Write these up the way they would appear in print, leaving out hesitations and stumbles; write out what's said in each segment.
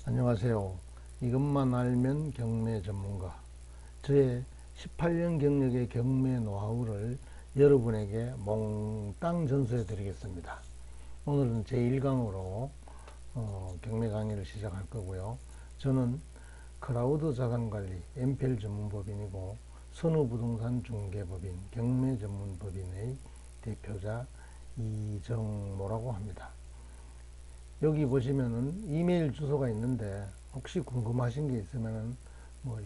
안녕하세요. 이것만 알면 경매 전문가. 저의 18년 경력의 경매 노하우를 여러분에게 몽땅 전수해 드리겠습니다. 오늘은 제1강으로 경매 강의를 시작할 거고요. 저는 크라우드 자산관리 MPL 전문법인이고 선호부동산 중개법인 경매 전문법인의 대표자 이정모라고 합니다. 여기 보시면은 이메일 주소가 있는데 혹시 궁금하신 게 있으면은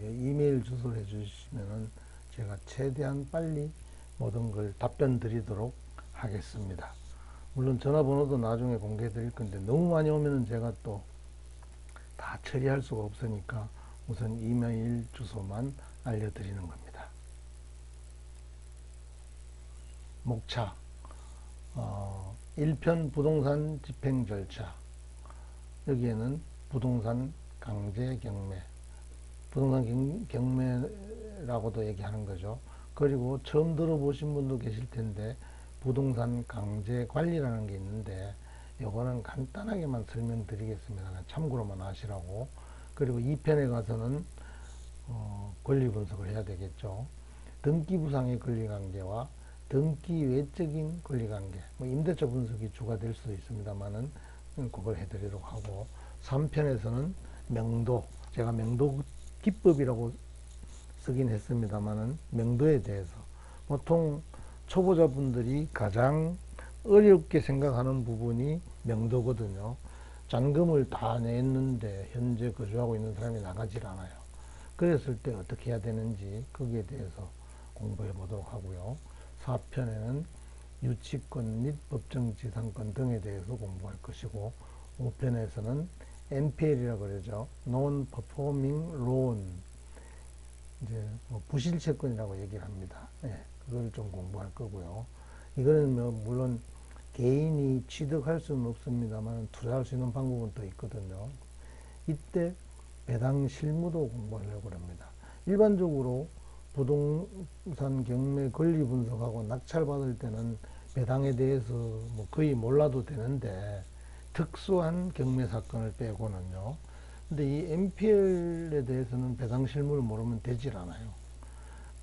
이메일 주소를 해주시면은 제가 최대한 빨리 모든 걸 답변 드리도록 하겠습니다. 물론 전화번호도 나중에 공개해 드릴 건데 너무 많이 오면은 제가 또 다 처리할 수가 없으니까 우선 이메일 주소만 알려드리는 겁니다. 목차 1편 부동산 집행 절차. 여기에는 부동산 강제 경매, 부동산 경매라고도 얘기하는 거죠. 그리고 처음 들어보신 분도 계실 텐데 부동산 강제 관리라는 게 있는데 요거는 간단하게만 설명드리겠습니다. 참고로만 하시라고. 그리고 2편에 가서는 권리 분석을 해야 되겠죠. 등기 부상의 권리 관계와 등기 외적인 권리 관계, 임대차 분석이 주가 될 수도 있습니다만은 그걸 해드리도록 하고, 3편에서는 명도, 제가 명도 기법이라고 쓰긴 했습니다만은 명도에 대해서 보통 초보자분들이 가장 어렵게 생각하는 부분이 명도거든요. 잔금을 다 냈는데 현재 거주하고 있는 사람이 나가질 않아요. 그랬을 때 어떻게 해야 되는지 거기에 대해서 공부해 보도록 하고요. 4편에는 유치권 및 법정지상권 등에 대해서 공부할 것이고, 5편에서는 NPL이라고 그러죠. Non-Performing Loan, 이제 부실채권이라고 얘기를 합니다. 예, 그걸 좀 공부할 거고요. 이거는 물론 개인이 취득할 수는 없습니다만 투자할 수 있는 방법은 또 있거든요. 이때 배당 실무도 공부하려고 합니다. 일반적으로 부동산 경매 권리 분석하고 낙찰받을 때는 배당에 대해서 거의 몰라도 되는데 특수한 경매 사건을 빼고는요. 근데 이 MPL에 대해서는 배당 실무를 모르면 되질 않아요.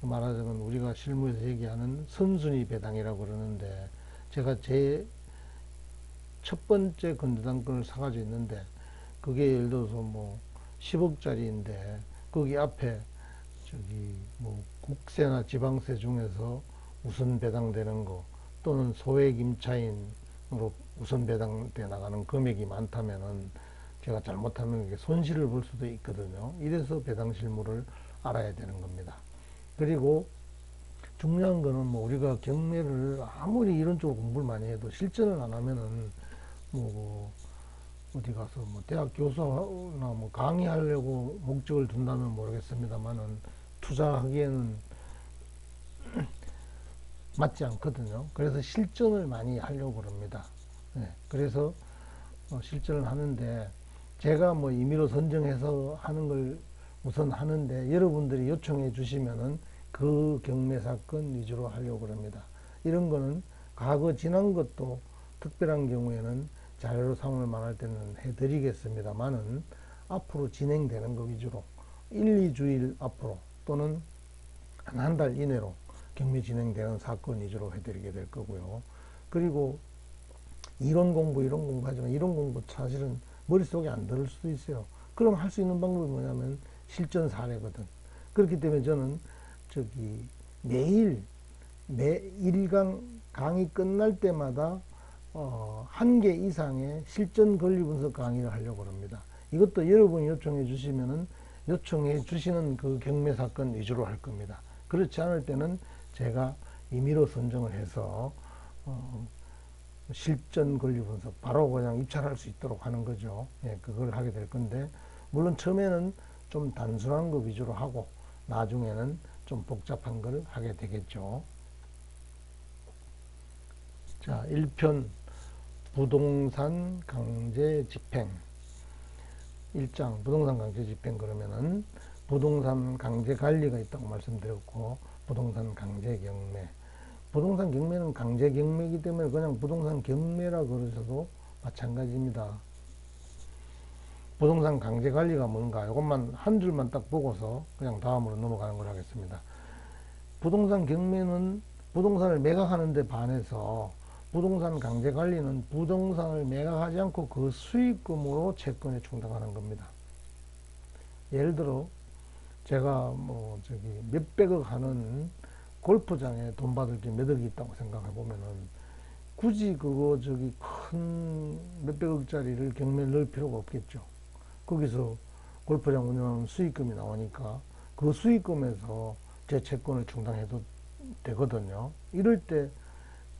말하자면 우리가 실무에서 얘기하는 선순위 배당이라고 그러는데, 제가 제 첫 번째 건조당권을 사가지고 있는데 그게 예를 들어서 10억짜리인데 거기 앞에 국세나 지방세 중에서 우선 배당되는 거 또는 소액 임차인으로 우선 배당돼 나가는 금액이 많다면은 제가 잘못하면 이게 손실을 볼 수도 있거든요. 이래서 배당 실무를 알아야 되는 겁니다. 그리고 중요한 거는 우리가 경매를 아무리 이런 쪽으로 공부를 많이 해도 실전을 안 하면은 어디 가서 대학 교수나 강의하려고 목적을 둔다면 모르겠습니다만은 투자하기에는 맞지 않거든요. 그래서 실전을 많이 하려고 그럽니다. 네, 그래서 실전을 하는데 제가 임의로 선정해서 하는 걸 우선 하는데 여러분들이 요청해 주시면은 그 경매 사건 위주로 하려고 합니다. 이런 거는 과거 지난 것도 특별한 경우에는 자료로 삼을 만할 때는 해드리겠습니다만은 앞으로 진행되는 거 위주로 1, 2주일 앞으로 또는 한 달 이내로 경매 진행되는 사건 위주로 해드리게 될 거고요. 그리고 이론 공부 하지만 이론 공부 사실은 머릿속에 안 들을 수도 있어요. 그럼 할 수 있는 방법이 뭐냐면 실전 사례거든. 그렇기 때문에 저는 매일 매 1강 강의 끝날 때마다 한 개 이상의 실전 권리 분석 강의를 하려고 합니다. 이것도 여러분이 요청해 주시면은 요청해 주시는 그 경매 사건 위주로 할 겁니다. 그렇지 않을 때는 제가 임의로 선정을 해서 실전 권리 분석 바로 그냥 입찰할 수 있도록 하는 거죠. 예, 그걸 하게 될 건데, 물론 처음에는 좀 단순한 거 위주로 하고 나중에는 좀 복잡한 걸 하게 되겠죠. 자, 1편 부동산 강제 집행. 1장 부동산 강제 집행 그러면은 부동산 강제 관리가 있다고 말씀드렸고, 부동산 강제 경매. 부동산 경매는 강제 경매이기 때문에 그냥 부동산 경매라 그러셔도 마찬가지입니다. 부동산 강제 관리가 뭔가 이것만 한 줄만 딱 보고서 그냥 다음으로 넘어가는 걸 하겠습니다. 부동산 경매는 부동산을 매각하는 데 반해서 부동산 강제 관리는 부동산을 매각하지 않고 그 수익금으로 채권에 충당하는 겁니다. 예를 들어 제가 뭐 저기 몇백억 하는 골프장에 돈 받을 게 몇 억이 있다고 생각해 보면은 굳이 그거 저기 큰 몇백억짜리를 경매를 넣을 필요가 없겠죠. 거기서 골프장 운영하는 수익금이 나오니까 그 수익금에서 제 채권을 충당해도 되거든요. 이럴 때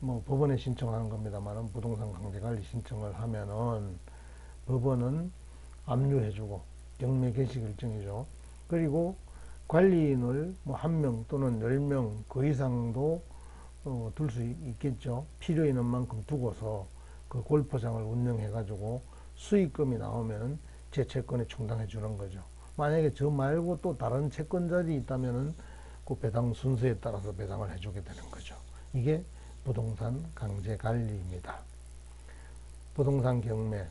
뭐 법원에 신청하는 겁니다만은 부동산 강제관리 신청을 하면은 법원은 압류해주고 경매 개시 결정이죠. 그리고 관리인을 뭐 1명 또는 10명 그 이상도 둘 수 있겠죠. 필요 있는 만큼 두고서 그 골프장을 운영해 가지고 수익금이 나오면 제 채권에 충당해 주는 거죠. 만약에 저 말고 또 다른 채권자들이 있다면은 그 배당 순서에 따라서 배당을 해주게 되는 거죠. 이게 부동산 강제 관리입니다. 부동산 경매,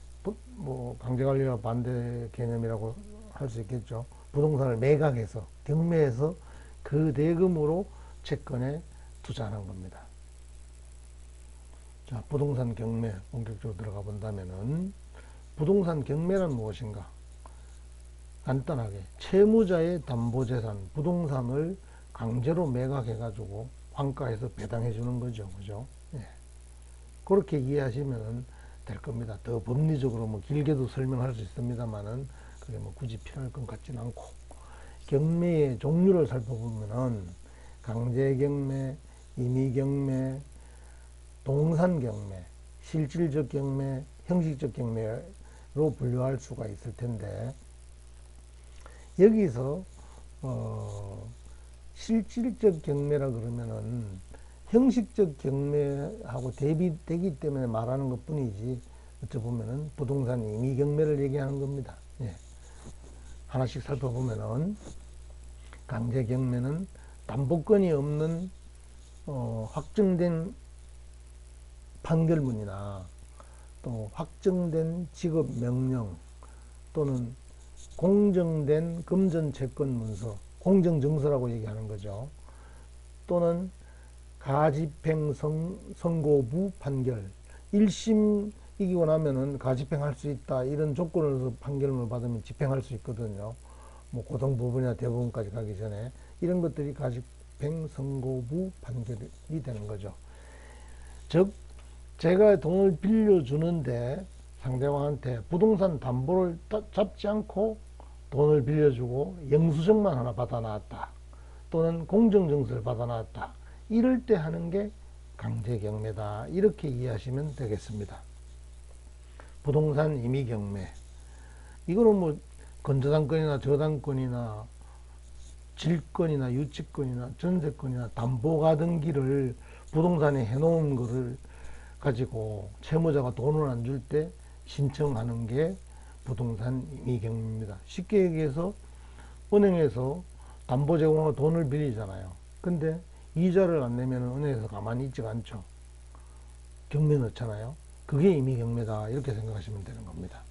뭐 강제 관리와 반대 개념이라고 할 수 있겠죠. 부동산을 매각해서 경매해서 그 대금으로 채권에 투자하는 겁니다. 자, 부동산 경매 본격적으로 들어가 본다면은 부동산 경매란 무엇인가? 간단하게 채무자의 담보재산 부동산을 강제로 매각해 가지고 환가해서 배당해 주는 거죠. 그죠? 예. 그렇게 이해하시면 될 겁니다. 더 법리적으로 뭐 길게도 설명할 수 있습니다만은 그게 뭐 굳이 필요할 것 같지는 않고, 경매의 종류를 살펴보면은 강제경매, 임의경매, 동산경매, 실질적 경매, 형식적 경매로 분류할 수가 있을 텐데, 여기서 실질적 경매라 그러면은 형식적 경매하고 대비되기 때문에 말하는 것 뿐이지, 어쩌보면은 부동산 임의 경매를 얘기하는 겁니다. 예. 하나씩 살펴보면은 강제 경매는 담보권이 없는 확정된 판결문이나 또 확정된 직업 명령 또는 공정된 금전 채권 문서, 공정증서라고 얘기하는 거죠. 또는 가집행 선고부 판결, 1심 이기고 나면은 가집행할 수 있다, 이런 조건으로서 판결문을 받으면 집행할 수 있거든요. 뭐 고등법원이나 대법원까지 가기 전에 이런 것들이 가집행 선고부 판결이 되는 거죠. 즉 제가 돈을 빌려주는데 상대방한테 부동산 담보를 잡지 않고 돈을 빌려주고 영수증만 하나 받아놨다 또는 공정증서를 받아놨다, 이럴 때 하는 게 강제경매다, 이렇게 이해하시면 되겠습니다. 부동산 임의경매, 이거는 뭐 건저당권이나 저당권이나 질권이나 유치권이나 전세권이나 담보가등기를 부동산에 해놓은 거를 가지고 채무자가 돈을 안 줄 때 신청하는 게 부동산 임의경매입니다. 쉽게 얘기해서 은행에서 담보 제공하고 돈을 빌리잖아요. 근데 이자를 안 내면 은행에서 가만히 있지가 않죠. 경매 넣잖아요. 그게 임의경매다, 이렇게 생각하시면 되는 겁니다.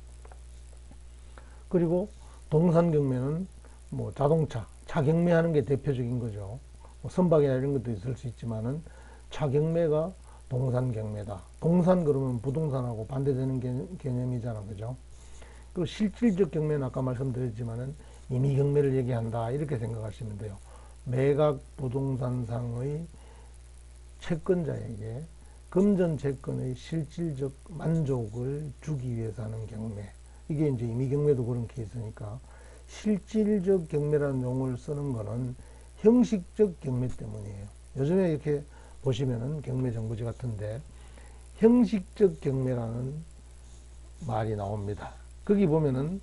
그리고 동산경매는 뭐 자동차, 차 경매하는 게 대표적인 거죠. 뭐 선박이나 이런 것도 있을 수 있지만은 차 경매가 동산경매다. 동산 그러면 부동산하고 반대되는 개념이잖아, 그죠? 그리고 실질적 경매는 아까 말씀드렸지만은 임의경매를 얘기한다, 이렇게 생각하시면 돼요. 매각 부동산상의 채권자에게 금전 채권의 실질적 만족을 주기 위해서 하는 경매. 이게 이제 임의경매도 그런 케이스니까, 실질적 경매라는 용어를 쓰는 거는 형식적 경매 때문이에요. 요즘에 이렇게 보시면은 경매 정보지 같은데 형식적 경매라는 말이 나옵니다. 거기 보면은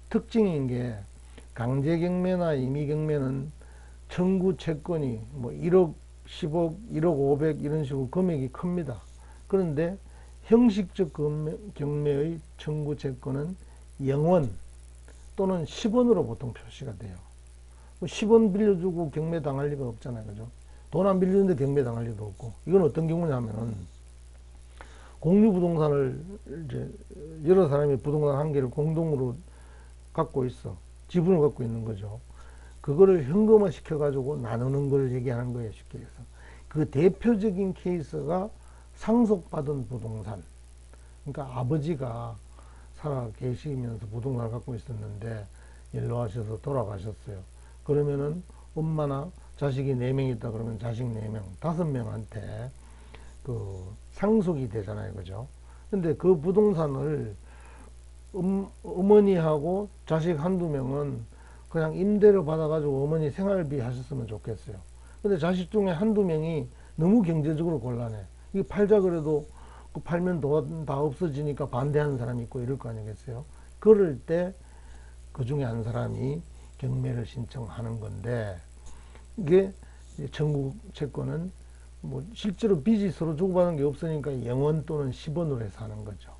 특징인 게 강제 경매나 임의 경매는 청구 채권이 뭐 1억, 10억, 1억 500 이런 식으로 금액이 큽니다. 그런데 형식적 경매의 청구 채권은 0원 또는 10원으로 보통 표시가 돼요. 10원 빌려주고 경매 당할 리가 없잖아요. 그죠? 돈 안 빌리는데 경매 당할 리도 없고. 이건 어떤 경우냐면은 공유부동산을 이제 여러 사람이 부동산 한 개를 공동으로 갖고 있어. 지분을 갖고 있는 거죠. 그거를 현금화 시켜가지고 나누는 걸 얘기하는 거예요, 쉽게 해서. 그 대표적인 케이스가 상속받은 부동산. 그러니까 아버지가 살아 계시면서 부동산을 갖고 있었는데 연로하셔서 돌아가셨어요. 그러면은 엄마나 자식이 4명 있다 그러면 자식 4명, 5명한테 그 상속이 되잖아요. 그죠? 근데 그 부동산을 어머니하고 자식 한두 명은 그냥 임대료 받아가지고 어머니 생활비 하셨으면 좋겠어요. 근데 자식 중에 한두 명이 너무 경제적으로 곤란해. 이게 팔자 그래도 그 팔면 돈 다 없어지니까 반대하는 사람이 있고 이럴 거 아니겠어요? 그럴 때 그 중에 한 사람이 경매를 신청하는 건데, 이게 전국 채권은 뭐 실제로 빚이 서로 주고받은 게 없으니까 0원 또는 10원으로 해서 하는 거죠.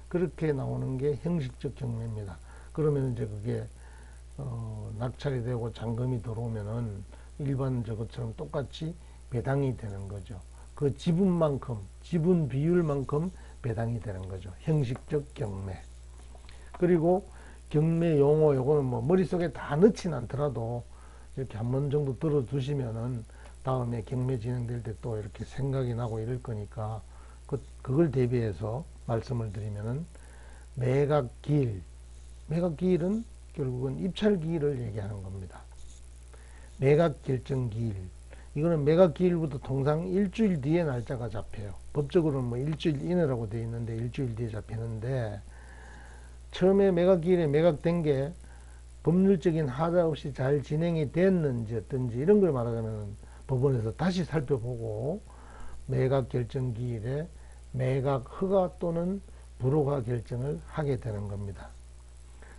그렇게 나오는 게 형식적 경매입니다. 그러면 이제 그게 낙찰이 되고 잔금이 들어오면은 일반 저것처럼 똑같이 배당이 되는 거죠. 그 지분만큼, 지분 비율만큼 배당이 되는 거죠. 형식적 경매. 그리고 경매 용어, 요거는 뭐 머릿속에 다 넣진 않더라도 이렇게 한 번 정도 들어두시면은 다음에 경매 진행될 때 또 이렇게 생각이 나고 이럴 거니까 그걸 대비해서 말씀을 드리면은 매각기일. 매각기일은 결국은 입찰기일을 얘기하는 겁니다. 매각결정기일. 이거는 매각기일부터 통상 일주일 뒤에 날짜가 잡혀요. 법적으로는 뭐 일주일 이내라고 되어 있는데 일주일 뒤에 잡히는데, 처음에 매각기일에 매각된 게 법률적인 하자 없이 잘 진행이 됐는지 어떤지 이런 걸 말하자면 법원에서 다시 살펴보고 매각결정기일에 매각 허가 또는 불허가 결정을 하게 되는 겁니다.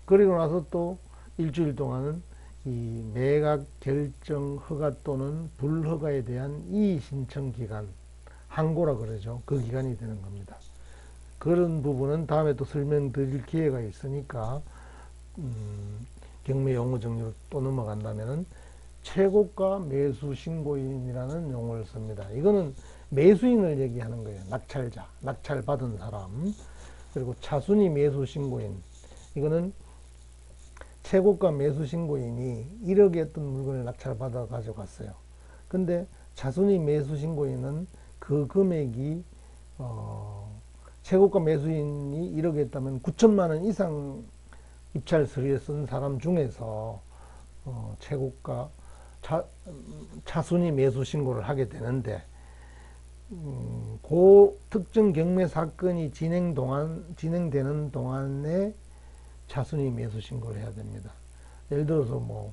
그리고 나서 또 일주일 동안은 이 매각 결정 허가 또는 불허가에 대한 이의 신청 기간, 항고라 그러죠. 그 기간이 되는 겁니다. 그런 부분은 다음에 또 설명드릴 기회가 있으니까 경매 용어 정리로 또 넘어간다면은 최고가 매수 신고인이라는 용어를 씁니다. 이거는 매수인을 얘기하는 거예요. 낙찰자, 낙찰 받은 사람. 그리고 차순위 매수 신고인. 이거는 최고가 매수 신고인이 1억에 어떤 물건을 낙찰 받아 가져갔어요. 근데 차순위 매수 신고인은 그 금액이 최고가 매수인이 1억에 했다면 9천만 원 이상 입찰 서류에 쓴 사람 중에서 최고가 차순위 매수 신고를 하게 되는데, 그 특정 경매 사건이 진행되는 동안에 차순위 매수 신고를 해야 됩니다. 예를 들어서 뭐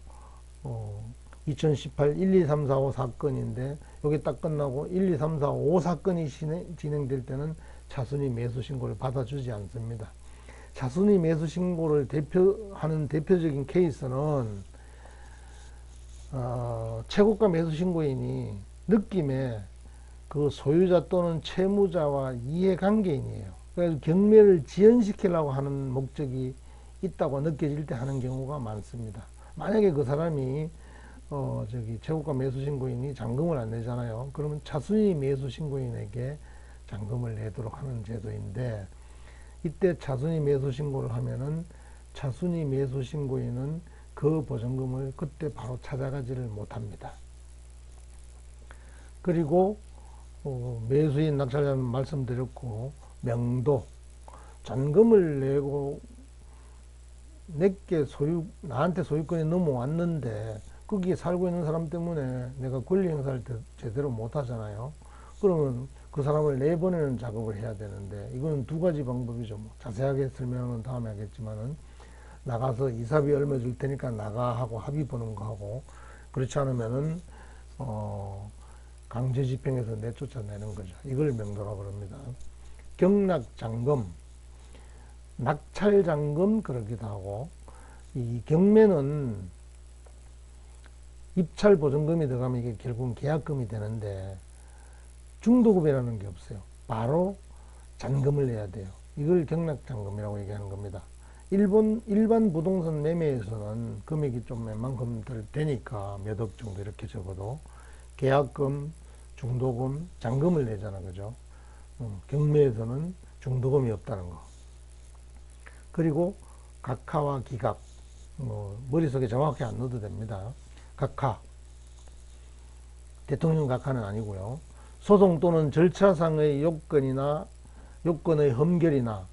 2018 1, 2, 3, 4, 5 사건인데 여기 딱 끝나고 1, 2, 3, 4, 5 사건이 진행될 때는 차순위 매수 신고를 받아주지 않습니다. 차순위 매수 신고를 하는 대표적인 케이스는 최고가 매수 신고인이 느낌에 그 소유자 또는 채무자와 이해관계인이에요. 그래서 경매를 지연시키려고 하는 목적이 있다고 느껴질 때 하는 경우가 많습니다. 만약에 그 사람이 최고가 매수 신고인이 잔금을 안 내잖아요. 그러면 차순위 매수 신고인에게 잔금을 내도록 하는 제도인데, 이때 차순위 매수 신고를 하면은 차순위 매수 신고인은 그 보증금을 그때 바로 찾아가지를 못합니다. 그리고 매수인 낙찰자는 말씀드렸고, 명도, 잔금을 내고 내게 나한테 소유권이 넘어왔는데 거기에 살고 있는 사람 때문에 내가 권리 행사를 제대로 못 하잖아요. 그러면 그 사람을 내보내는 작업을 해야 되는데, 이거는 두 가지 방법이죠. 뭐 자세하게 설명은 다음에 하겠지만은, 나가서 이사비 얼마 줄 테니까 나가 하고 합의 보는 거 하고, 그렇지 않으면은 강제 집행해서 내쫓아내는 거죠. 이걸 명도라고 합니다. 경락잔금, 낙찰잔금 그러기도 하고, 이 경매는 입찰 보증금이 들어가면 이게 결국은 계약금이 되는데 중도금이라는 게 없어요. 바로 잔금을 내야 돼요. 이걸 경락잔금이라고 얘기하는 겁니다. 일반 부동산 매매에서는 금액이 좀 웬만큼 되니까 몇 억 정도 이렇게 적어도 계약금, 중도금, 잔금을 내잖아. 그죠? 경매에서는 중도금이 없다는 거. 그리고 각하와 기각, 머릿속에 정확히 안 넣어도 됩니다. 각하, 대통령 각하는 아니고요. 소송 또는 절차상의 요건의 험결이나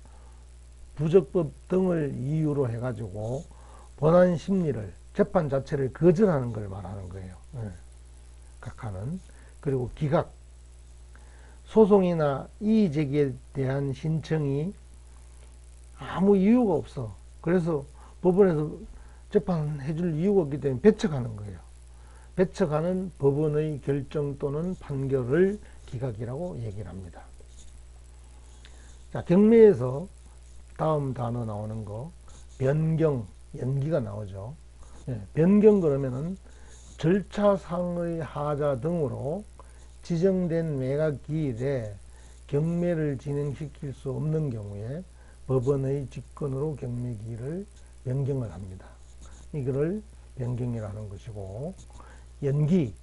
부적법 등을 이유로 해가지고 본안 심리를, 재판 자체를 거절하는 걸 말하는 거예요. 각하는. 그리고 기각, 소송이나 이의제기에 대한 신청이 아무 이유가 없어. 그래서 법원에서 재판해 줄 이유가 없기 때문에 배척하는 거예요. 배척하는 법원의 결정 또는 판결을 기각이라고 얘기를 합니다. 자, 경매에서 다음 단어 나오는 거, 변경, 연기가 나오죠. 변경 그러면은 절차상의 하자 등으로 지정된 매각 기일에 경매를 진행시킬 수 없는 경우에 법원의 직권으로 경매 기일을 변경을 합니다. 이거를 변경이라는 것이고, 연기,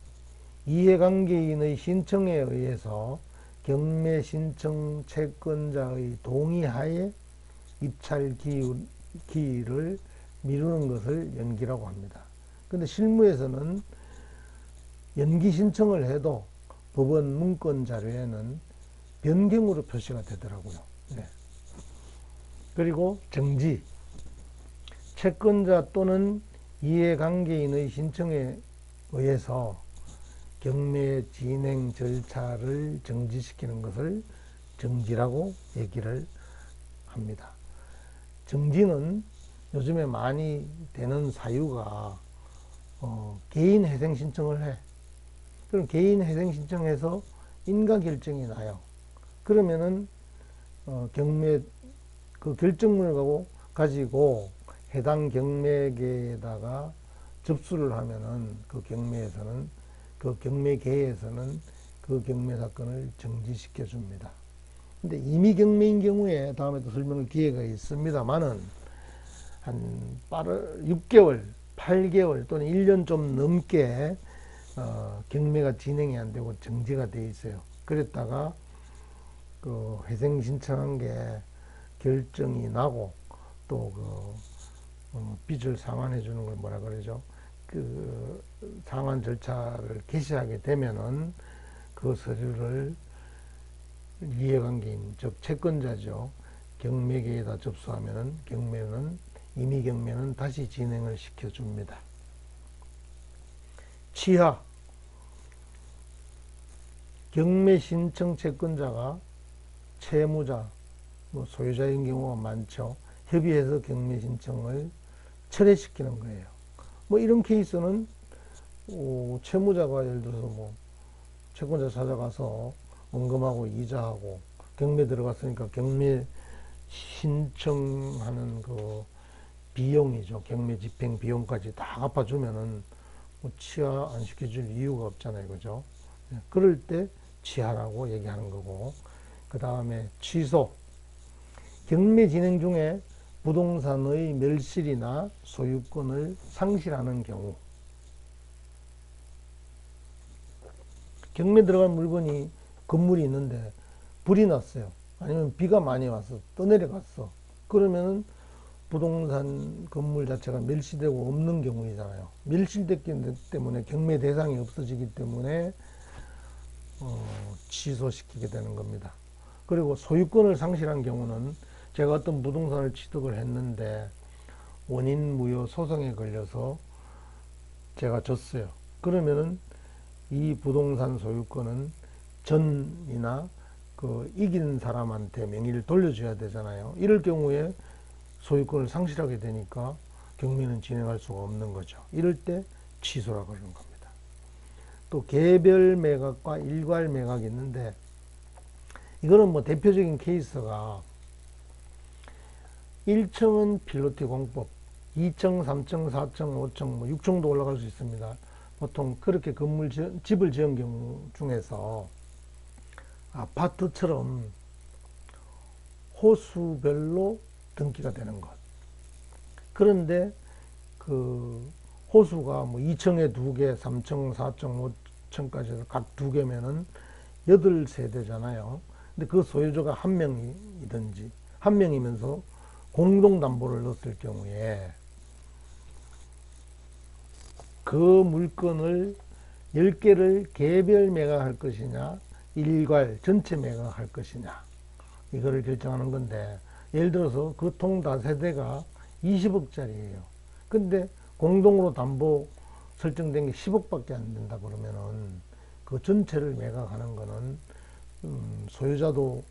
이해관계인의 신청에 의해서 경매 신청 채권자의 동의하에 입찰 기일을 미루는 것을 연기라고 합니다. 근데 실무에서는 연기 신청을 해도 법원 문건 자료에는 변경으로 표시가 되더라고요. 그리고 정지, 채권자 또는 이해관계인의 신청에 의해서 경매 진행 절차를 정지시키는 것을 정지라고 얘기를 합니다. 정지는 요즘에 많이 되는 사유가 개인 회생 신청을 해. 그럼 개인 회생 신청해서 인가 결정이 나요. 그러면은 경매 그 결정문을 가지고 해당 경매계에다가 접수를 하면은 그 경매에서는, 그 경매계에서는 그 경매 사건을 정지시켜 줍니다. 근데 임의 경매인 경우에 다음에도 설명할 기회가 있습니다만은 한 6개월, 8개월 또는 1년 좀 넘게 경매가 진행이 안 되고 정지가 돼 있어요. 그랬다가 그 회생 신청한 게 결정이 나고 또 빚을 상환해 주는 걸 뭐라 그러죠? 그 상환 절차를 개시하게 되면은 그 서류를 이해관계인, 즉 채권자죠, 경매계에다 접수하면은 임의 경매는 다시 진행을 시켜줍니다. 취하, 경매 신청 채권자가 채무자, 소유자인 경우가 많죠. 협의해서 경매 신청을 철회시키는 거예요. 이런 케이스는 채무자가 예를 들어서 채권자 찾아가서 원금하고 이자하고 경매 들어갔으니까 경매 신청하는 그 비용이죠. 경매 집행 비용까지 다 갚아주면은 취하 안 시켜줄 이유가 없잖아요. 그죠? 그럴 때 취하라고 얘기하는 거고, 그 다음에 취소. 경매 진행 중에 부동산의 멸실이나 소유권을 상실하는 경우, 경매 들어간 물건이, 건물이 있는데 불이 났어요. 아니면 비가 많이 와서 떠내려갔어. 그러면은 부동산 건물 자체가 멸실되고 없는 경우이잖아요. 멸실됐기 때문에 경매 대상이 없어지기 때문에 취소시키게 되는 겁니다. 그리고 소유권을 상실한 경우는 제가 어떤 부동산을 취득을 했는데 원인 무효 소송에 걸려서 제가 졌어요. 그러면은 이 부동산 소유권은 전이나 그 이긴 사람한테 명의를 돌려줘야 되잖아요. 이럴 경우에 소유권을 상실하게 되니까 경매는 진행할 수가 없는 거죠. 이럴 때 취소라고 그러는 겁니다. 또 개별 매각과 일괄 매각이 있는데, 이거는 대표적인 케이스가 1층은 필로티 공법, 2층, 3층, 4층, 5층, 6층도 올라갈 수 있습니다. 보통 그렇게 집을 지은 경우 중에서 아파트처럼 호수별로 등기가 되는 것. 그런데 그 호수가 2층에 2개, 3층, 4층, 5층까지 해서 각 2개면은 8세대잖아요. 근데 그 소유주가 한 명이든지, 한 명이면서 공동담보를 넣었을 경우에 그 물건을 10개를 개별 매각할 것이냐, 일괄 전체 매각할 것이냐, 이거를 결정하는 건데, 예를 들어서 그 통 다세대가 20억짜리예요. 근데 공동으로 담보 설정된 게 10억밖에 안 된다 그러면은 그 전체를 매각하는 거는 소유자도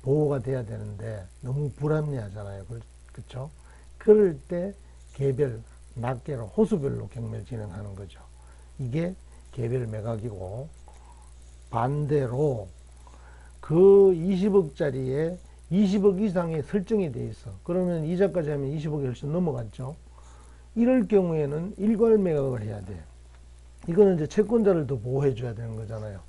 보호가 돼야 되는데 너무 불합리하잖아요. 그렇죠? 그럴 때 개별, 낱개로 호수별로 경매를 진행하는 거죠. 이게 개별 매각이고, 반대로 그 20억짜리에 20억 이상의 설정이 돼 있어. 그러면 이자까지 하면 20억이 훨씬 넘어갔죠. 이럴 경우에는 일괄 매각을 해야 돼. 이거는 이제 채권자를 더 보호해 줘야 되는 거잖아요.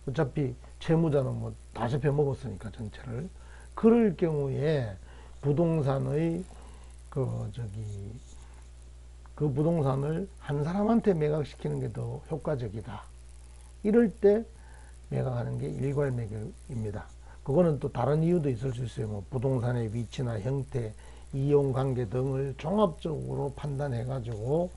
어차피 채무자는 뭐 다 잡혀 먹었으니까 전체를. 그럴 경우에 부동산의 그 부동산을 한 사람한테 매각시키는 게 더 효과적이다. 이럴 때 매각하는 게 일괄 매각입니다. 그거는 또 다른 이유도 있을 수 있어요. 뭐 부동산의 위치나 형태, 이용 관계 등을 종합적으로 판단해 가지고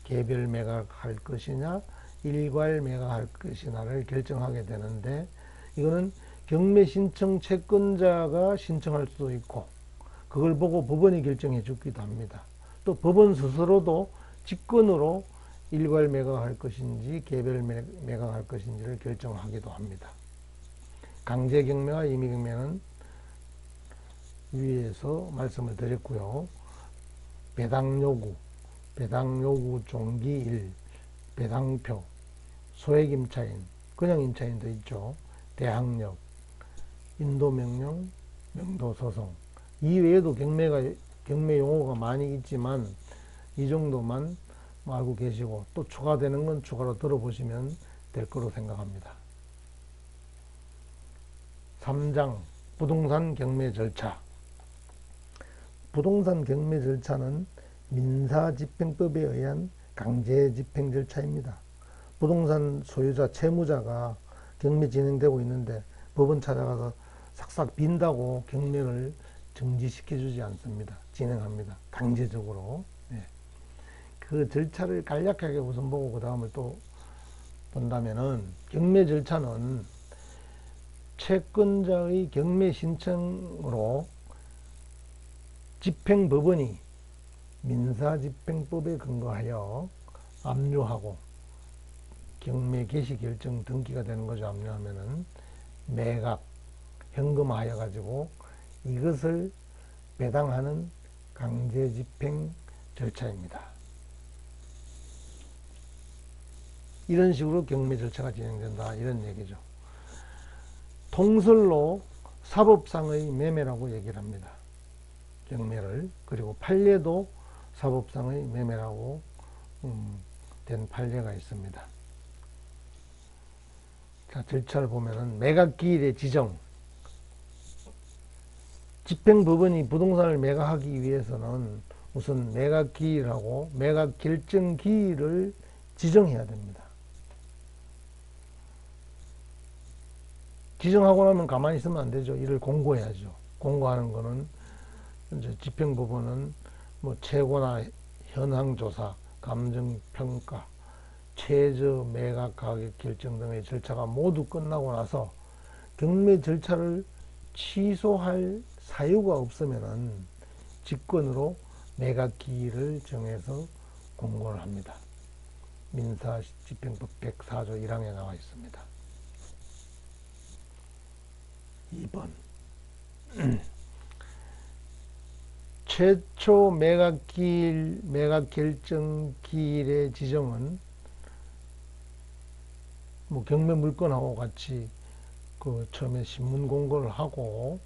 개별 매각할 것이냐, 일괄 매각할 것이냐를 결정하게 되는데, 이거는 경매 신청 채권자가 신청할 수도 있고, 그걸 보고 법원이 결정해 주기도 합니다. 또 법원 스스로도 직권으로 일괄 매각할 것인지 개별 매각할 것인지를 결정하기도 합니다. 강제 경매와 임의 경매는 위에서 말씀을 드렸고요. 배당 요구 종기일, 배당표, 소액 임차인, 그냥 임차인도 있죠. 대항력, 인도명령, 명도소송. 이 외에도 경매 용어가 많이 있지만 이 정도만 알고 계시고, 또 추가되는 건 추가로 들어보시면 될 거로 생각합니다. 3장 부동산 경매 절차. 부동산 경매 절차는 민사집행법에 의한 강제집행 절차입니다. 부동산 소유자, 채무자가 경매 진행되고 있는데 법원 찾아가서 싹싹 빈다고 경매를 정지시켜주지 않습니다. 진행합니다. 강제적으로. 네. 그 절차를 간략하게 우선 보고 그 다음을 또 본다면은, 경매 절차는 채권자의 경매 신청으로 집행법원이 민사집행법에 근거하여 압류하고, 경매 개시 결정 등기가 되는 거죠. 압류하면은 매각, 현금화하여 가지고 이것을 배당하는 강제집행 절차입니다. 이런 식으로 경매 절차가 진행된다, 이런 얘기죠. 통설로 사법상의 매매라고 얘기를 합니다. 경매를. 그리고 판례도 사법상의 매매라고 된 판례가 있습니다. 자, 절차를 보면은 매각기일의 지정. 집행법원이 부동산을 매각하기 위해서는 우선 매각기일하고 매각결정기일을 지정해야 됩니다. 지정하고 나면 가만히 있으면 안 되죠. 이를 공고해야죠. 공고하는 거는 이제 집행법원은 뭐 최고나 현황조사, 감정평가, 최저 매각 가격 결정 등의 절차가 모두 끝나고 나서 경매 절차를 취소할 사유가 없으면은 직권으로 매각 기일을 정해서 공고를 합니다. 민사집행법 104조 1항에 나와 있습니다. 2번 최초 매각기일, 매각결정기일의 지정은 뭐 경매 물건하고 같이 그 처음에 신문 공고를 하고,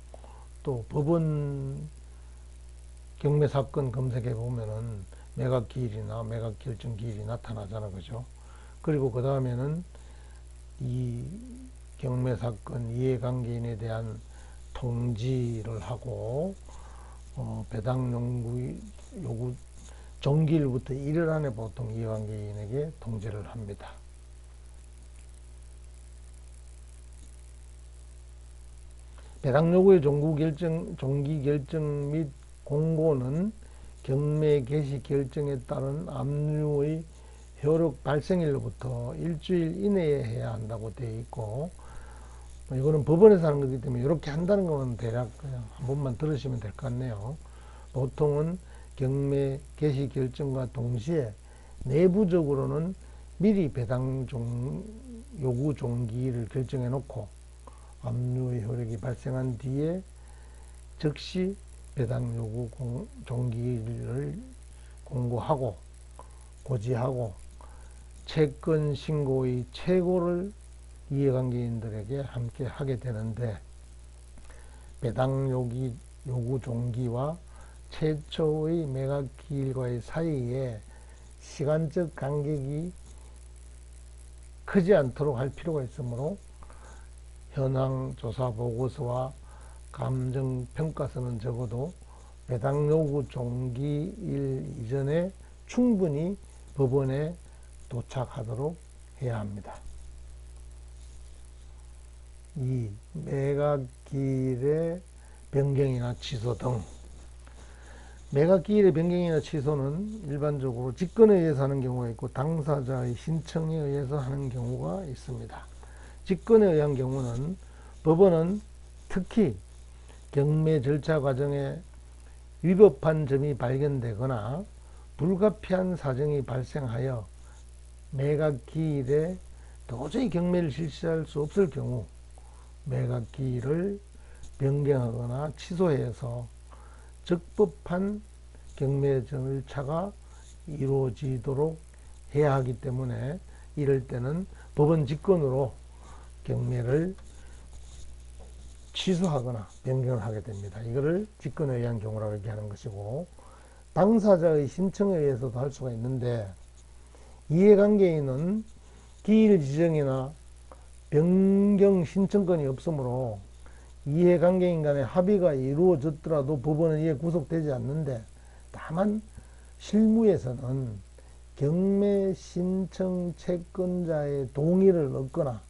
또 법원 경매 사건 검색해 보면은 매각기일이나 매각결정기일이 나타나잖아, 그죠? 그리고 그 다음에는 이 경매 사건 이해관계인에 대한 통지를 하고, 배당 요구 종기일부터 1일 안에 보통 이해관계인에게 통지를 합니다. 배당 요구의 종기 결정 및 공고는 경매 개시 결정에 따른 압류의 효력 발생일로부터 일주일 이내에 해야 한다고 되어 있고, 이거는 법원에서 하는 거기 때문에 이렇게 한다는 것은 대략 그냥 한 번만 들으시면 될 것 같네요. 보통은 경매 개시 결정과 동시에 내부적으로는 미리 배당 요구 종기를 결정해 놓고 압류의 효력이 발생한 뒤에 즉시 배당 요구 종기를 공고하고 고지하고 채권 신고의 최고를 이해관계인들에게 함께 하게 되는데, 배당 요구 종기와 최초의 매각기일과의 사이에 시간적 간격이 크지 않도록 할 필요가 있으므로 현황 조사 보고서와 감정평가서는 적어도 배당 요구 종기일 이전에 충분히 법원에 도착하도록 해야 합니다. 2. 매각기일의 변경이나 취소 등. 매각기일의 변경이나 취소는 일반적으로 직권에 의해서 하는 경우가 있고 당사자의 신청에 의해서 하는 경우가 있습니다. 직권에 의한 경우는 법원은 특히 경매 절차 과정에 위법한 점이 발견되거나 불가피한 사정이 발생하여 매각기일에 도저히 경매를 실시할 수 없을 경우 매각기일을 변경하거나 취소해서 적법한 경매 절차가 이루어지도록 해야 하기 때문에 이럴 때는 법원 직권으로 경매를 취소하거나 변경을 하게 됩니다. 이거를 직권에 의한 경우라고 얘기하는 것이고, 당사자의 신청에 의해서도 할 수가 있는데, 이해관계인은 기일 지정이나 변경 신청권이 없으므로 이해관계인 간의 합의가 이루어졌더라도 법원은 이에 구속되지 않는데, 다만 실무에서는 경매 신청 채권자의 동의를 얻거나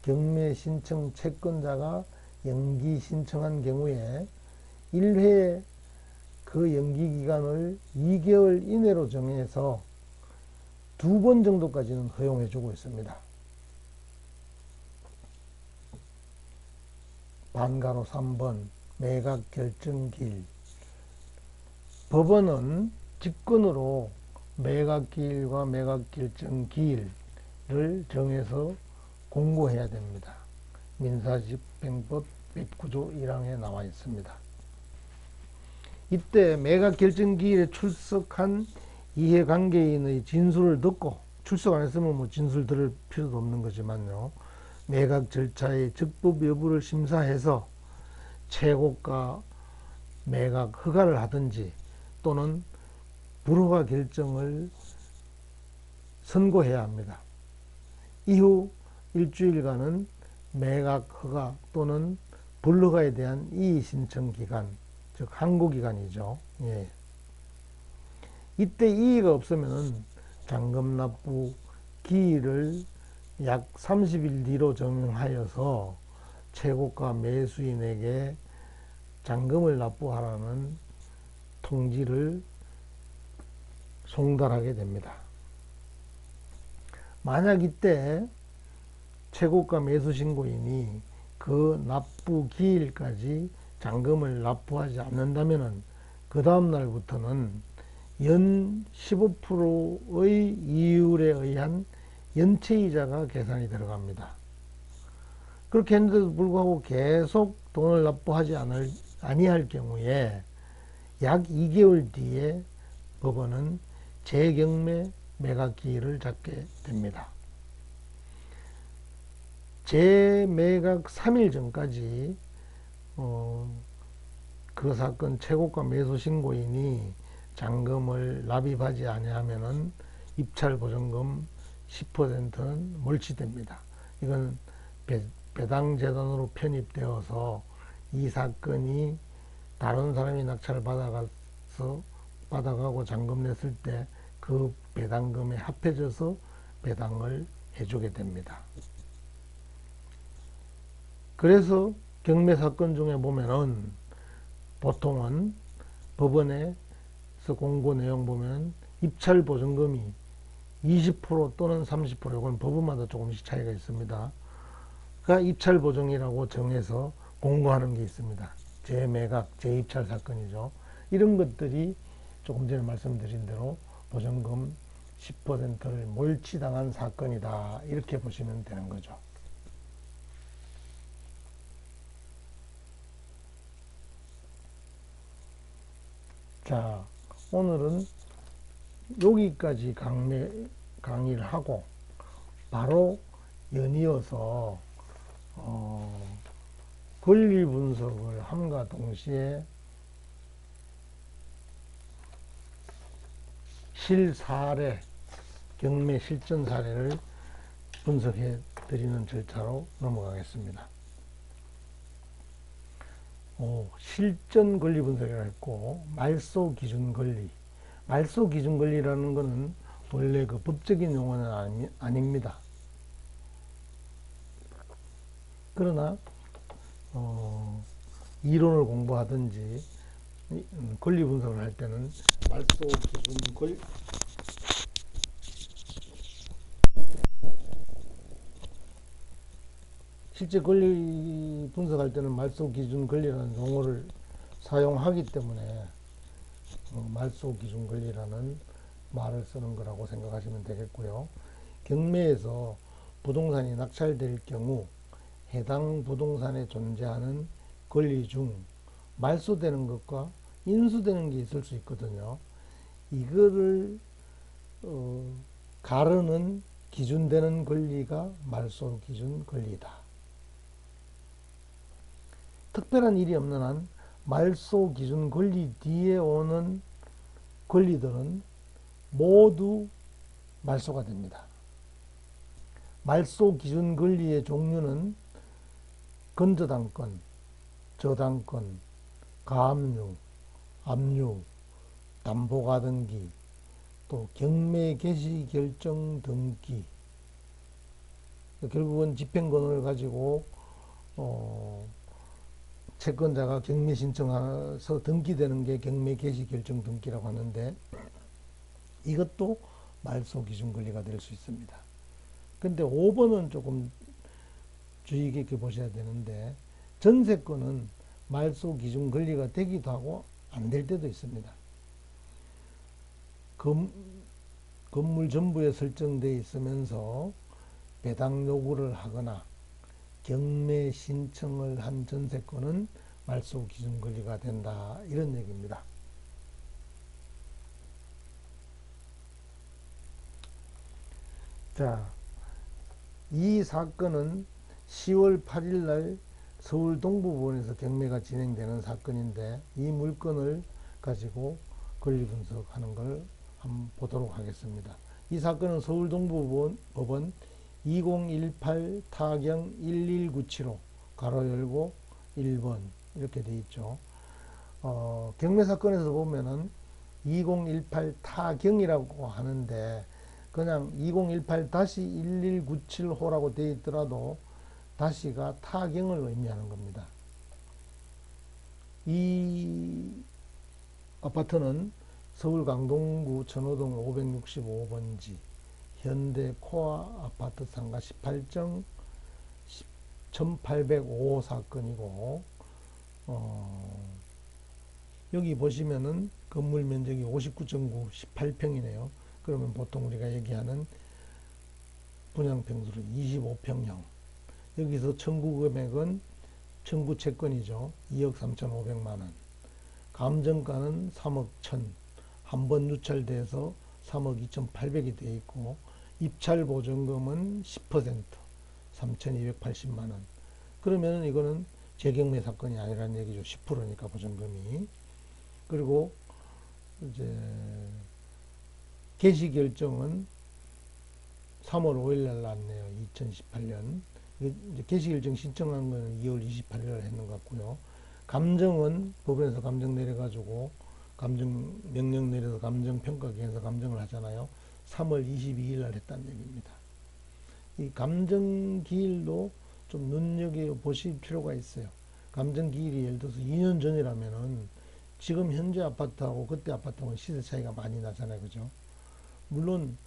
경매 신청 채권자가 연기 신청한 경우에 1회 그 연기 기간을 2개월 이내로 정해서 2번 정도까지는 허용해 주고 있습니다. 반가로 3번 매각 결정기일. 법원은 직권으로 매각기일과 매각결정기일을 정해서 공고해야 됩니다. 민사집행법 109조 1항에 나와 있습니다. 이때 매각결정기일에 출석한 이해관계인의 진술을 듣고, 출석 안 했으면 뭐 진술 들을 필요도 없는 거지만요, 매각 절차의 적법 여부를 심사해서 최고가 매각 허가를 하든지 또는 불허가 결정을 선고해야 합니다. 이후 일주일간은 매각 허가 또는 불허가에 대한 이의 신청 기간, 즉 항고 기간이죠. 예. 이때 이의가 없으면 잔금 납부 기일을 약 30일 뒤로 정하여서 최고가 매수인에게 잔금을 납부하라는 통지를 송달하게 됩니다. 만약 이때 최고가 매수신고인이 그 납부 기일까지 잔금을 납부하지 않는다면 그 다음 날부터는 연 15%의 이율에 의한 연체이자가 계산이 들어갑니다. 그렇게 했는데도 불구하고 계속 돈을 납부하지 아니할 경우에 약 2개월 뒤에 법원은 재경매 매각기일을 잡게 됩니다. 재매각 3일 전까지 그 사건 최고가 매수 신고인이 잔금을 납입하지 아니하면은 입찰보증금 10%는 몰치됩니다. 이건 배당재단으로 편입되어서 이 사건이 다른 사람이 낙찰을 받아가고 잔금 냈을 때 그 배당금에 합해져서 배당을 해주게 됩니다. 그래서 경매 사건 중에 보면은 보통은 법원에서 공고 내용 보면 입찰 보증금이 20% 또는 30%, 이건 법원마다 조금씩 차이가 있습니다. 가 입찰 보증이라고 정해서 공고하는 게 있습니다. 재매각, 재입찰 사건이죠. 이런 것들이 조금 전에 말씀드린 대로 보증금 10%를 몰취당한 사건이다, 이렇게 보시면 되는 거죠. 자, 오늘은 여기까지 강의를 하고 바로 연이어서 권리 분석을 함과 동시에 실사례, 경매 실전 사례를 분석해 드리는 절차로 넘어가겠습니다. 실전 권리 분석이라고 했고, 말소 기준 권리. 말소 기준 권리라는 것은 원래 그 법적인 용어는 아닙니다. 그러나 이론을 공부하든지 권리 분석을 할 때는 말소 기준 권리, 실제 권리 분석할 때는 말소 기준 권리라는 용어를 사용하기 때문에 말소 기준 권리라는 말을 쓰는 거라고 생각하시면 되겠고요. 경매에서 부동산이 낙찰될 경우 해당 부동산에 존재하는 권리 중 말소되는 것과 인수되는 게 있을 수 있거든요. 이거를 가르는 기준되는 권리가 말소 기준 권리다. 특별한 일이 없는 한 말소 기준 권리 뒤에 오는 권리들은 모두 말소가 됩니다. 말소 기준 권리의 종류는 건저당권, 저당권, 가압류, 압류, 담보가등기, 또 경매 개시 결정 등기, 결국은 집행권을 가지고 채권자가 경매 신청해서 등기되는 게 경매 개시 결정 등기라고 하는데, 이것도 말소 기준 권리가 될 수 있습니다. 근데 5번은 조금 주의 깊게 보셔야 되는데, 전세권은 말소 기준 권리가 되기도 하고 안 될 때도 있습니다. 건물 전부에 설정되어 있으면서 배당 요구를 하거나 경매 신청을 한 전세권은 말소 기준 권리가 된다, 이런 얘기입니다. 자, 이 사건은 10월 8일 날 서울 동부법원에서 경매가 진행되는 사건인데, 이 물건을 가지고 권리 분석하는 걸 한번 보도록 하겠습니다. 이 사건은 서울 동부법원 2018 타경 11975 가로 열고 1번 이렇게 돼 있죠. 경매 사건에서 보면은 2018 타경이라고 하는데, 그냥 2018-1197호라고 되어 있더라도 다시가 타경을 의미하는 겁니다. 이 아파트는 서울 강동구 천호동 565번지 현대 코아 아파트 상가 18정 1805 사건이고, 여기 보시면은 건물 면적이 59.9 18평이네요. 그러면 보통 우리가 얘기하는 분양평수로 25평형. 여기서 청구 금액은 청구 채권이죠. 2억 3,500만원. 감정가는 3억 1천. 한 번 유찰돼서 3억 2,800이 되어 있고, 입찰 보증금은 10% 3,280만원. 그러면 이거는 재경매 사건이 아니라는 얘기죠. 10%니까 보증금이. 그리고 이제 개시 결정은 3월 5일 날 났네요. 2018년. 개시 결정 신청한 거는 2월 28일 날 했는 것 같고요. 감정은 법원에서 감정 내려가지고 감정 명령 내려서 감정 평가기에서 감정을 하잖아요. 3월 22일 날 했다는 얘기입니다. 이 감정 기일도 좀 눈여겨 보실 필요가 있어요. 감정 기일이 예를 들어서 2년 전이라면은 지금 현재 아파트하고 그때 아파트하고 시세 차이가 많이 나잖아요. 그죠? 물론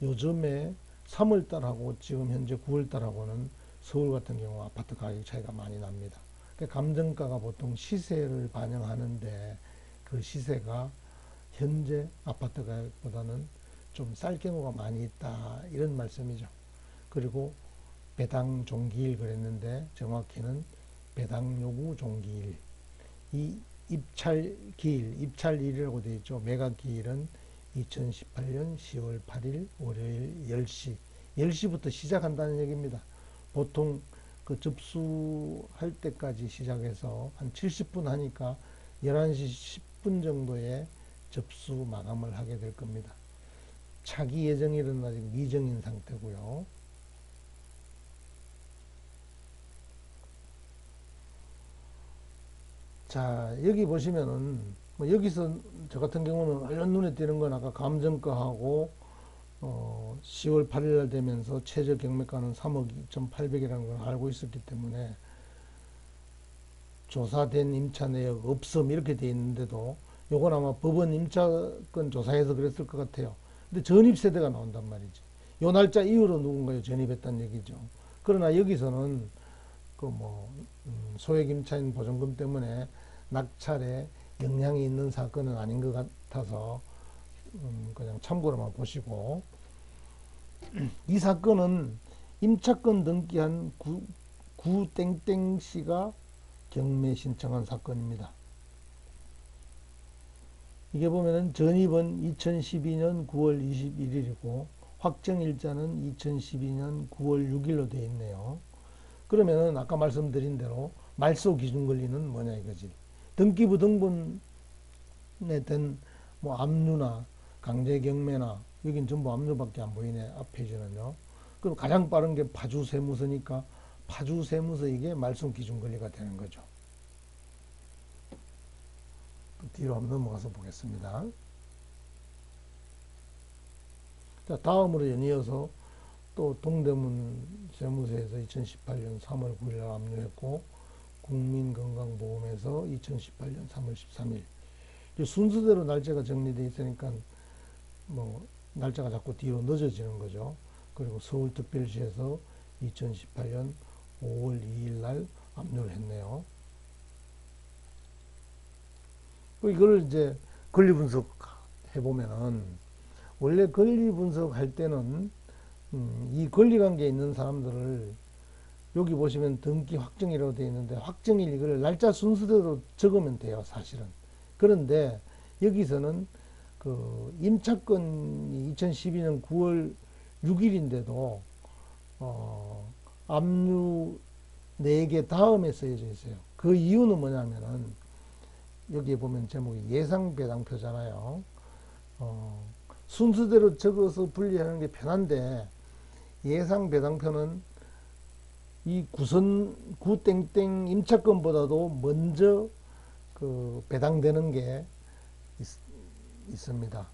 요즘에 3월달하고 지금 현재 9월달하고는 서울 같은 경우 아파트 가격 차이가 많이 납니다. 그러니까 감정가가 보통 시세를 반영하는데 그 시세가 현재 아파트 가격보다는 좀 쌀 경우가 많이 있다, 이런 말씀이죠. 그리고 배당 종기일 그랬는데 정확히는 배당 요구 종기일, 이 입찰 기일, 입찰일이라고 되어 있죠. 매각 기일은 2018년 10월 8일 월요일 10시, 10시부터 시작한다는 얘기입니다. 보통 그 접수할 때까지 시작해서 한 70분 하니까 11시 10분 정도에 접수 마감을 하게 될 겁니다. 차기 예정일은 아직 미정인 상태고요. 자, 여기 보시면은 뭐 여기서 저 같은 경우는 얼른 눈에 띄는 건 아까 감정가하고 10월 8일 날 되면서 최저 경매가는 3억 2,800이라는 걸 알고 있었기 때문에 조사된 임차 내역 없음 이렇게 돼 있는데도 요건 아마 법원 임차권 조사해서 그랬을 것 같아요. 근데 전입 세대가 나온단 말이지. 요 날짜 이후로 누군가요 전입했다는 얘기죠. 그러나 여기서는 그 뭐 소액 임차인 보증금 때문에 낙찰에 영향이 있는 사건은 아닌 것 같아서 그냥 참고로만 보시고, 이 사건은 임차권 등기한 구땡땡 씨가 경매 신청한 사건입니다. 이게 보면은 전입은 2012년 9월 21일이고 확정일자는 2012년 9월 6일로 되어 있네요. 그러면은 아까 말씀드린 대로 말소 기준 권리는 뭐냐 이거지. 등기부 등본에 된 뭐 압류나 강제 경매나, 여긴 전부 압류밖에 안 보이네, 앞 페이지는요. 그럼 가장 빠른 게 파주 세무서니까 파주 세무서 이게 말소 기준 권리가 되는 거죠. 뒤로 한번 넘어가서 보겠습니다. 자, 다음으로 연이어서 또 동대문 세무서에서 2018년 3월 9일 날 압류했고, 국민건강보험에서 2018년 3월 13일. 순서대로 날짜가 정리되어 있으니까 뭐 날짜가 자꾸 뒤로 늦어지는 거죠. 그리고 서울특별시에서 2018년 5월 2일 날 압류를 했네요. 이걸 이제 권리 분석 해보면은, 원래 권리 분석할 때는 이 권리관계에 있는 사람들을, 여기 보시면 등기 확정이라고 되어 있는데 확정일 이걸 날짜 순서대로 적으면 돼요, 사실은. 그런데 여기서는 그 임차권이 2012년 9월 6일인데도 압류 4개 다음에 쓰여져 있어요. 그 이유는 뭐냐면은 여기에 보면 제목이 예상배당표잖아요. 순서대로 적어서 분리하는 게 편한데, 예상배당표는 이 구땡땡 임차권보다도 먼저 그 배당되는 게 있습니다.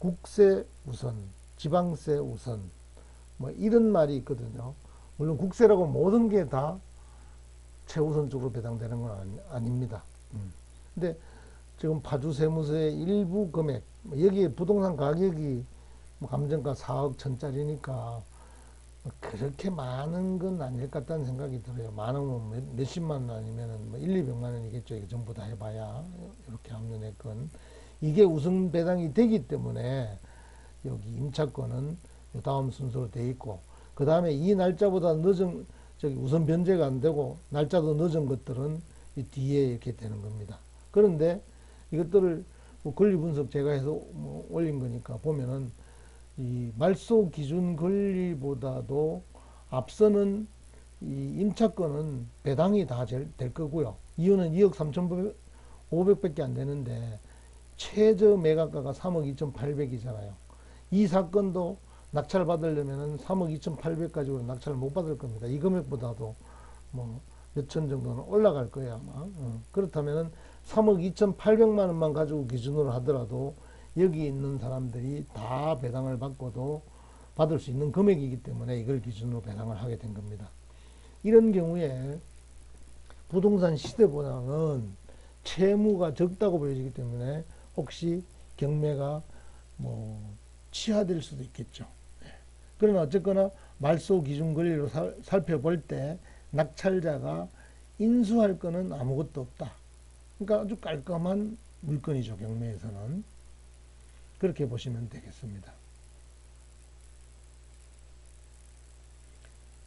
국세 우선, 지방세 우선, 뭐 이런 말이 있거든요. 물론 국세라고 모든 게 다 최우선적으로 배당되는 건 아닙니다. 근데 지금 파주세무서의 일부 금액, 여기에 부동산 가격이 뭐 감정가 4억 천짜리니까 그렇게 많은 건 아닐 것 같다는 생각이 들어요. 많으면 몇십만 원 아니면은 뭐 1, 200만 원이겠죠. 이게 전부 다 해봐야. 이렇게 압류내건. 이게 우선 배당이 되기 때문에 여기 임차권은 다음 순서로 돼 있고, 그 다음에 이 날짜보다 늦은, 우선 변제가 안 되고 날짜도 늦은 것들은 이 뒤에 이렇게 되는 겁니다. 그런데 이것들을 뭐 권리 분석 제가 해서 뭐 올린 거니까 보면은, 이 말소 기준 권리보다도 앞서는 이 임차권은 배당이 다 될 거고요. 이유는 2억 3,500밖에 안 되는데 최저 매각가가 3억 2,800이잖아요. 이 사건도 낙찰 받으려면 3억 2,800 가지고 낙찰을 못 받을 겁니다. 이 금액보다도 뭐 몇천 정도는 올라갈 거예요, 아마. 그렇다면 3억 2,800만 원만 가지고 기준으로 하더라도 여기 있는 사람들이 다 배당을 받고도 받을 수 있는 금액이기 때문에 이걸 기준으로 배당을 하게 된 겁니다. 이런 경우에 부동산 시세보다는 채무가 적다고 보여지기 때문에 혹시 경매가 뭐 취하될 수도 있겠죠. 그러나 어쨌거나 말소 기준 권리로 살펴볼 때 낙찰자가 인수할 거는 아무것도 없다. 그러니까 아주 깔끔한 물건이죠. 경매에서는. 그렇게 보시면 되겠습니다.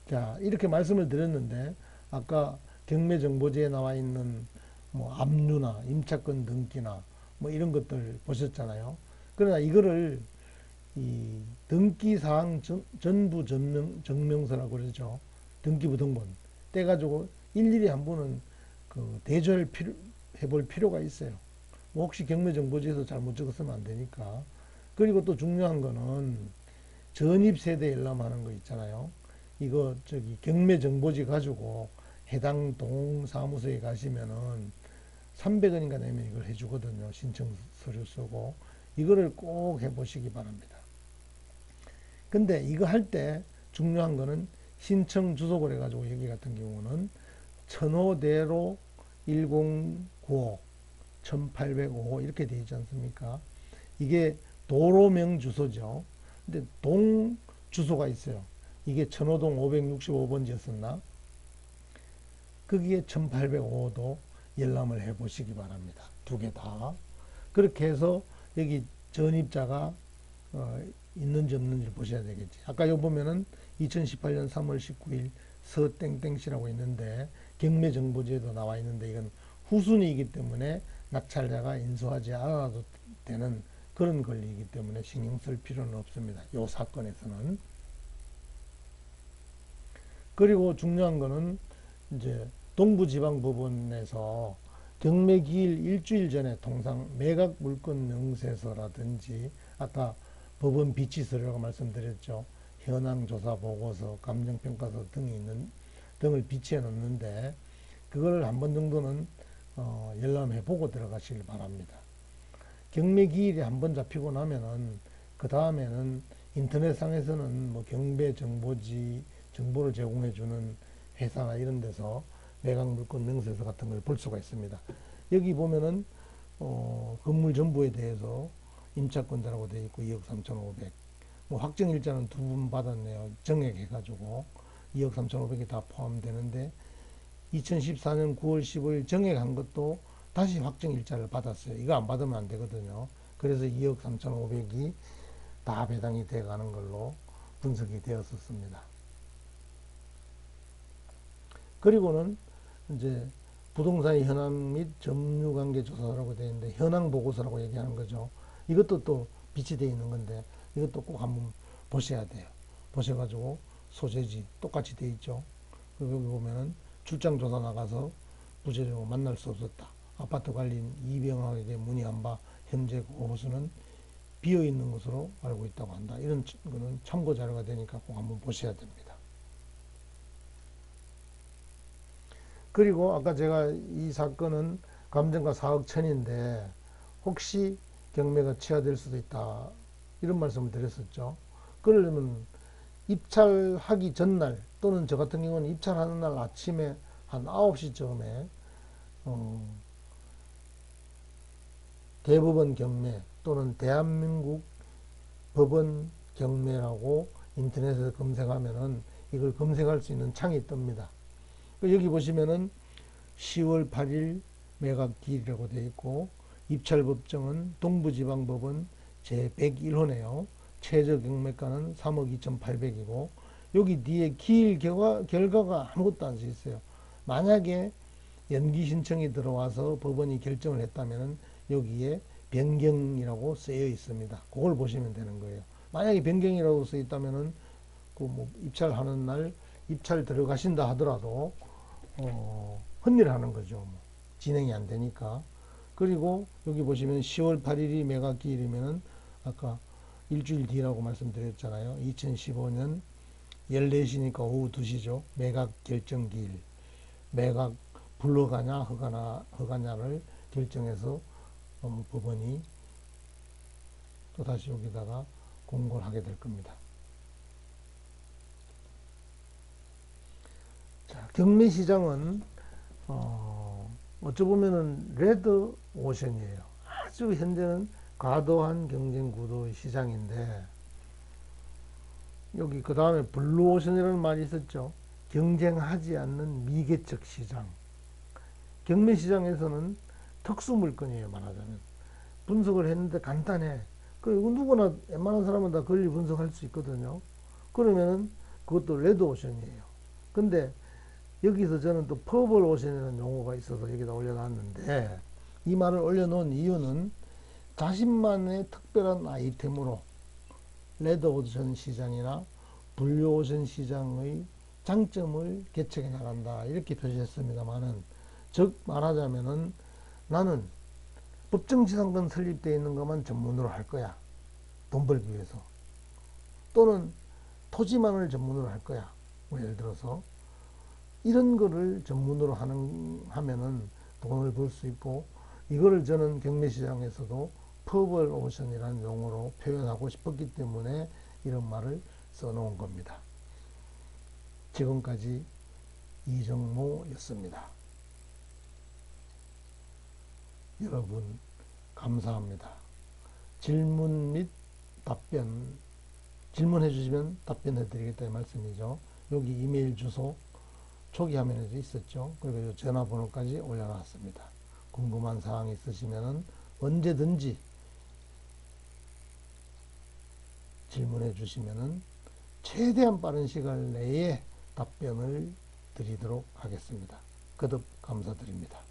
자, 이렇게 말씀을 드렸는데 아까 경매정보지에 나와 있는 뭐 압류나 임차권 등기나 뭐 이런 것들 보셨잖아요. 그러나 이거를 이 등기사항 전부 증명서라고 그러죠. 등기부 등본 떼가지고 일일이 한 번은 그 대조를 해볼 필요가 있어요. 뭐 혹시 경매정보지에서 잘못 적었으면 안 되니까. 그리고 또 중요한 거는 전입세대 열람하는 거 있잖아요. 이거 저기 경매정보지 가지고 해당 동사무소에 가시면은 300원인가 내면 이걸 해주거든요. 신청 서류 쓰고. 이거를 꼭 해보시기 바랍니다. 근데 이거 할 때 중요한 거는 신청 주소를 해가지고 여기 같은 경우는 천호대로 1095, 1805 이렇게 되어 있지 않습니까? 이게 도로명 주소죠. 근데 동 주소가 있어요. 이게 천호동 565번지였었나? 거기에 1805도 열람을 해 보시기 바랍니다. 두 개 다. 그렇게 해서 여기 전입자가 있는지 없는지 보셔야 되겠지. 아까 여기 보면은 2018년 3월 19일 서땡땡씨라고 있는데 경매정보지에도 나와 있는데 이건 후순위이기 때문에 낙찰자가 인수하지 않아도 되는 그런 권리이기 때문에 신경 쓸 필요는 없습니다. 이 사건에서는. 그리고 중요한 거는 이제 동부지방법원에서 경매기일 일주일 전에 통상 매각 물건 명세서라든지 아까 법원 비치서류라고 말씀드렸죠. 현황조사 보고서, 감정평가서 등을 비치해 놓는데 그걸 한 번 정도는 열람해 보고 들어가시길 바랍니다. 경매기일이 한 번 잡히고 나면은 그 다음에는 인터넷상에서는 뭐 경매정보지 정보를 제공해 주는 회사나 이런 데서 매각물건 명세서 같은 걸 볼 수가 있습니다. 여기 보면은 건물 전부에 대해서 임차권자라고 되어 있고 2억 3,500. 뭐 확정일자는 두 분 받았네요. 정액해가지고 2억 3,500이 다 포함되는데 2014년 9월 15일 정액한 것도 다시 확정일자를 받았어요. 이거 안 받으면 안 되거든요. 그래서 2억 3,500이 다 배당이 돼 가는 걸로 분석이 되었었습니다. 그리고는 이제 부동산의 현황 및 점유관계 조사라고 되어 있는데 현황 보고서라고 얘기하는 거죠. 이것도 또 빛이 되어 있는 건데 이것도 꼭 한번 보셔야 돼요. 보셔가지고 소재지 똑같이 되어 있죠. 그리고 여기 보면은 출장 조사 나가서 부재적으로 만날 수 없었다. 아파트 관리인 이병학에게 문의한 바 현재 호수는 비어 있는 것으로 알고 있다고 한다. 이런 거는 참고 자료가 되니까 꼭 한번 보셔야 됩니다. 그리고 아까 제가 이 사건은 감정가 4억 천인데 혹시 경매가 취하될 수도 있다. 이런 말씀을 드렸었죠. 그러려면 입찰하기 전날 또는 저 같은 경우는 입찰하는 날 아침에 한 9시쯤에 대법원 경매 또는 대한민국 법원 경매라고 인터넷에서 검색하면은 이걸 검색할 수 있는 창이 뜹니다. 여기 보시면은 10월 8일 매각기일이라고 되어 있고 입찰법정은 동부지방법원 제101호네요. 최저 경매가는 3억 2,800이고 여기 뒤에 기일 결과가 아무것도 안 써 있어요. 만약에 연기 신청이 들어와서 법원이 결정을 했다면 여기에 변경이라고 쓰여 있습니다. 그걸 보시면 되는 거예요. 만약에 변경이라고 쓰여 있다면은 그 뭐 입찰하는 날 입찰 들어가신다 하더라도 헌일하는 거죠. 뭐 진행이 안 되니까. 그리고 여기 보시면 10월 8일이 매각기일이면은 아까 일주일 뒤라고 말씀드렸잖아요. 2015년 14시니까 오후 2시죠. 매각 결정기일. 매각 불허가냐 허가냐를 결정해서 법원이 또다시 여기다가 공고를 하게 될 겁니다. 자, 경매시장은 어찌 보면은 레드 오션이에요. 아주 현재는 과도한 경쟁 구도의 시장인데, 여기 그 다음에 블루 오션이라는 말이 있었죠. 경쟁하지 않는 미개척 시장. 경매 시장에서는 특수 물건이에요, 말하자면. 분석을 했는데 간단해. 그리고 누구나 웬만한 사람은 다 권리 분석할 수 있거든요. 그러면은 그것도 레드 오션이에요. 근데 여기서 저는 또 퍼블 오션이라는 용어가 있어서 여기다 올려놨는데, 이 말을 올려놓은 이유는 자신만의 특별한 아이템으로 레드 오션 시장이나 블루 오션 시장의 장점을 개척해 나간다, 이렇게 표시했습니다만은, 즉 말하자면은 나는 법정지상권 설립되어 있는 것만 전문으로 할 거야, 돈 벌기 위해서. 또는 토지만을 전문으로 할 거야, 뭐 예를 들어서. 이런 거를 전문으로 하면은 돈을 벌 수 있고, 이거를 저는 경매시장에서도 퍼블 오션이라는 용어로 표현하고 싶었기 때문에 이런 말을 써놓은 겁니다. 지금까지 이정모였습니다. 여러분 감사합니다. 질문 및 답변, 질문해 주시면 답변해 드리겠다는 말씀이죠. 여기 이메일 주소 초기 화면에도 있었죠. 그리고 전화번호까지 올려놨습니다. 궁금한 사항이 있으시면 언제든지 질문해 주시면 최대한 빠른 시간 내에 답변을 드리도록 하겠습니다. 거듭 감사드립니다.